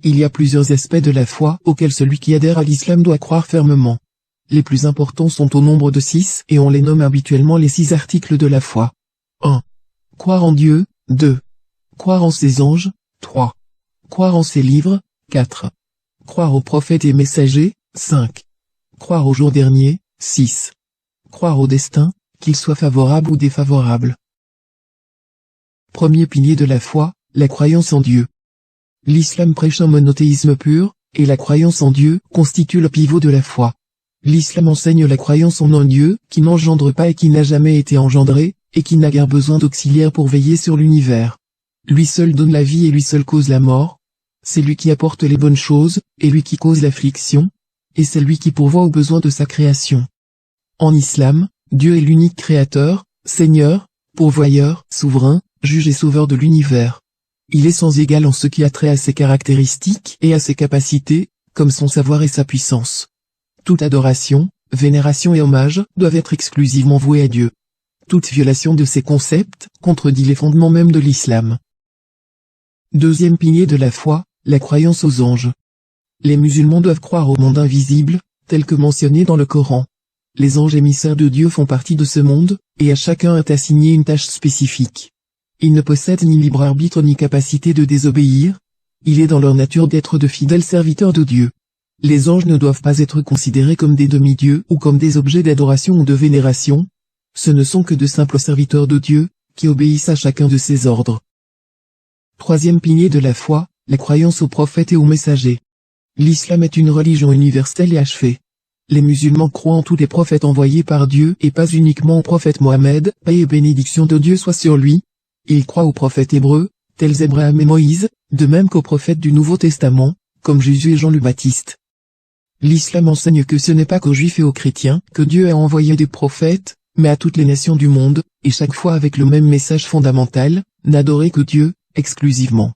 Il y a plusieurs aspects de la foi auxquels celui qui adhère à l'islam doit croire fermement. Les plus importants sont au nombre de 6 et on les nomme habituellement les 6 articles de la foi. 1. Croire en Dieu. 2. Croire en ses anges. 3. Croire en ses livres. 4. Croire aux prophètes et messagers. 5. Croire au jour dernier. 6. Croire au destin, qu'il soit favorable ou défavorable. Premier pilier de la foi, la croyance en Dieu. L'islam prêche un monothéisme pur, et la croyance en Dieu constitue le pivot de la foi. L'islam enseigne la croyance en un Dieu qui n'engendre pas et qui n'a jamais été engendré, et qui n'a guère besoin d'auxiliaires pour veiller sur l'univers. Lui seul donne la vie et lui seul cause la mort. C'est lui qui apporte les bonnes choses, et lui qui cause l'affliction, et c'est lui qui pourvoit aux besoins de sa création. En islam, Dieu est l'unique créateur, Seigneur, pourvoyeur, souverain, juge et sauveur de l'univers. Il est sans égal en ce qui a trait à ses caractéristiques et à ses capacités, comme son savoir et sa puissance. Toute adoration, vénération et hommage doivent être exclusivement voués à Dieu. Toute violation de ces concepts contredit les fondements mêmes de l'islam. Deuxième pilier de la foi, la croyance aux anges. Les musulmans doivent croire au monde invisible, tel que mentionné dans le Coran. Les anges émissaires de Dieu font partie de ce monde, et à chacun est assignée une tâche spécifique. Ils ne possèdent ni libre arbitre ni capacité de désobéir. Il est dans leur nature d'être de fidèles serviteurs de Dieu. Les anges ne doivent pas être considérés comme des demi-dieux ou comme des objets d'adoration ou de vénération. Ce ne sont que de simples serviteurs de Dieu, qui obéissent à chacun de ses ordres. Troisième pilier de la foi, la croyance aux prophètes et aux messagers. L'islam est une religion universelle et achevée. Les musulmans croient en tous les prophètes envoyés par Dieu et pas uniquement au prophète Mohammed, paix et bénédiction de Dieu soit sur lui. Ils croient aux prophètes hébreux, tels Abraham et Moïse, de même qu'aux prophètes du Nouveau Testament, comme Jésus et Jean le Baptiste. L'islam enseigne que ce n'est pas qu'aux juifs et aux chrétiens que Dieu a envoyé des prophètes, mais à toutes les nations du monde, et chaque fois avec le même message fondamental, n'adorer que Dieu, exclusivement.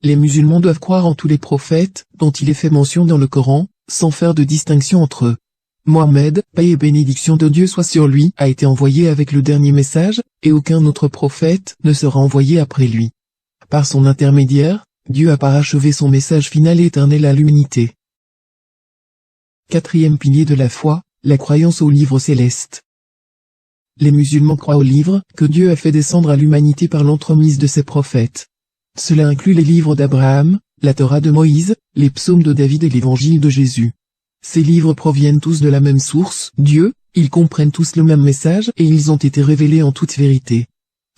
Les musulmans doivent croire en tous les prophètes, dont il est fait mention dans le Coran, sans faire de distinction entre eux. Mohammed, paix et bénédiction de Dieu soit sur lui, a été envoyé avec le dernier message, et aucun autre prophète ne sera envoyé après lui. Par son intermédiaire, Dieu a parachevé son message final et éternel à l'humanité. Quatrième pilier de la foi, la croyance aux livres célestes. Les musulmans croient aux livres que Dieu a fait descendre à l'humanité par l'entremise de ses prophètes. Cela inclut les livres d'Abraham, la Torah de Moïse, les psaumes de David et l'évangile de Jésus. Ces livres proviennent tous de la même source, Dieu, ils comprennent tous le même message et ils ont été révélés en toute vérité.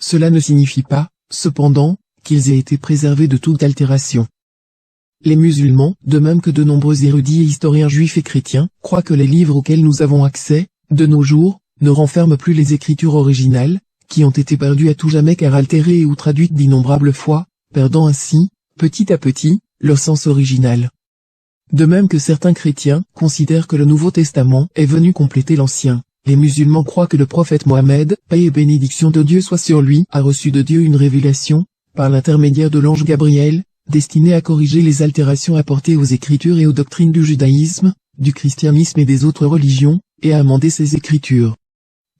Cela ne signifie pas, cependant, qu'ils aient été préservés de toute altération. Les musulmans, de même que de nombreux érudits et historiens juifs et chrétiens, croient que les livres auxquels nous avons accès, de nos jours, ne renferment plus les écritures originales, qui ont été perdues à tout jamais car altérées ou traduites d'innombrables fois, perdant ainsi, petit à petit, leur sens original. De même que certains chrétiens considèrent que le Nouveau Testament est venu compléter l'Ancien, les musulmans croient que le prophète Mohammed, paix et bénédiction de Dieu soit sur lui, a reçu de Dieu une révélation, par l'intermédiaire de l'ange Gabriel, destinée à corriger les altérations apportées aux écritures et aux doctrines du judaïsme, du christianisme et des autres religions, et à amender ces écritures.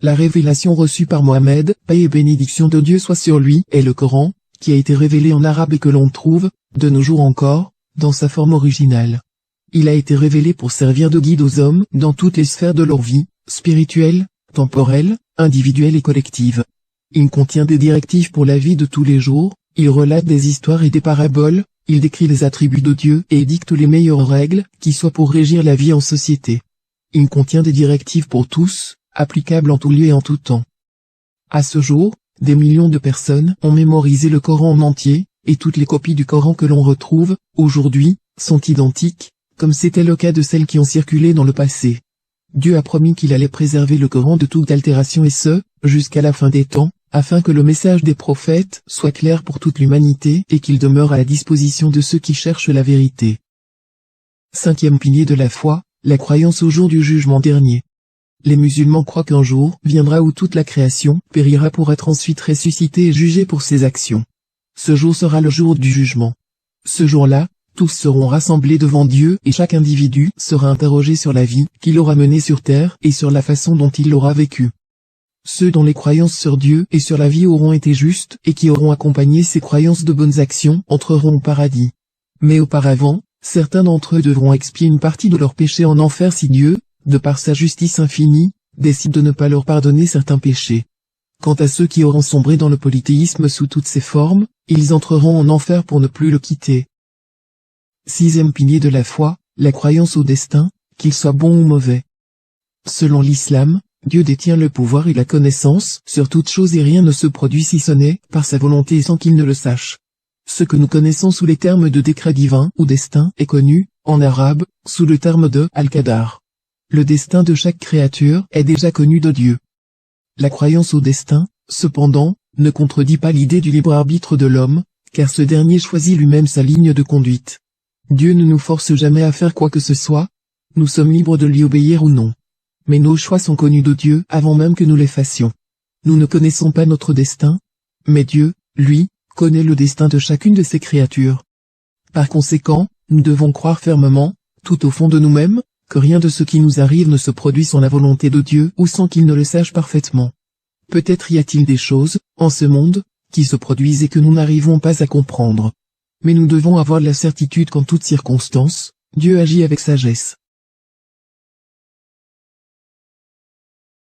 La révélation reçue par Mohammed, paix et bénédiction de Dieu soit sur lui, est le Coran, qui a été révélé en arabe et que l'on trouve, de nos jours encore, dans sa forme originale. Il a été révélé pour servir de guide aux hommes dans toutes les sphères de leur vie, spirituelle, temporelle, individuelle et collective. Il contient des directives pour la vie de tous les jours, il relate des histoires et des paraboles, il décrit les attributs de Dieu et dicte les meilleures règles qui soient pour régir la vie en société. Il contient des directives pour tous, applicables en tout lieu et en tout temps. À ce jour, des millions de personnes ont mémorisé le Coran en entier, et toutes les copies du Coran que l'on retrouve, aujourd'hui, sont identiques, comme c'était le cas de celles qui ont circulé dans le passé. Dieu a promis qu'il allait préserver le Coran de toute altération et ce, jusqu'à la fin des temps, afin que le message des prophètes soit clair pour toute l'humanité et qu'il demeure à la disposition de ceux qui cherchent la vérité. Cinquième pilier de la foi, la croyance au jour du jugement dernier. Les musulmans croient qu'un jour viendra où toute la création périra pour être ensuite ressuscitée et jugée pour ses actions. Ce jour sera le jour du jugement. Ce jour-là, tous seront rassemblés devant Dieu et chaque individu sera interrogé sur la vie qu'il aura menée sur terre et sur la façon dont il l'aura vécue. Ceux dont les croyances sur Dieu et sur la vie auront été justes et qui auront accompagné ces croyances de bonnes actions entreront au paradis. Mais auparavant, Certains d'entre eux devront expier une partie de leurs péchés en enfer si Dieu, de par sa justice infinie, décide de ne pas leur pardonner certains péchés. Quant à ceux qui auront sombré dans le polythéisme sous toutes ses formes, ils entreront en enfer pour ne plus le quitter. Sixième pilier de la foi, la croyance au destin, qu'il soit bon ou mauvais. Selon l'islam, Dieu détient le pouvoir et la connaissance sur toute chose et rien ne se produit si ce n'est par sa volonté et sans qu'il ne le sache. Ce que nous connaissons sous les termes de décret divin ou destin est connu, en arabe, sous le terme de al-qadar. Le destin de chaque créature est déjà connu de Dieu. La croyance au destin, cependant, ne contredit pas l'idée du libre arbitre de l'homme, car ce dernier choisit lui-même sa ligne de conduite. Dieu ne nous force jamais à faire quoi que ce soit, nous sommes libres de lui obéir ou non. Mais nos choix sont connus de Dieu avant même que nous les fassions. Nous ne connaissons pas notre destin, mais Dieu, lui, connaît le destin de chacune de ses créatures. Par conséquent, nous devons croire fermement, tout au fond de nous-mêmes, que rien de ce qui nous arrive ne se produit sans la volonté de Dieu ou sans qu'il ne le sache parfaitement. Peut-être y a-t-il des choses, en ce monde, qui se produisent et que nous n'arrivons pas à comprendre. Mais nous devons avoir la certitude qu'en toutes circonstances, Dieu agit avec sagesse.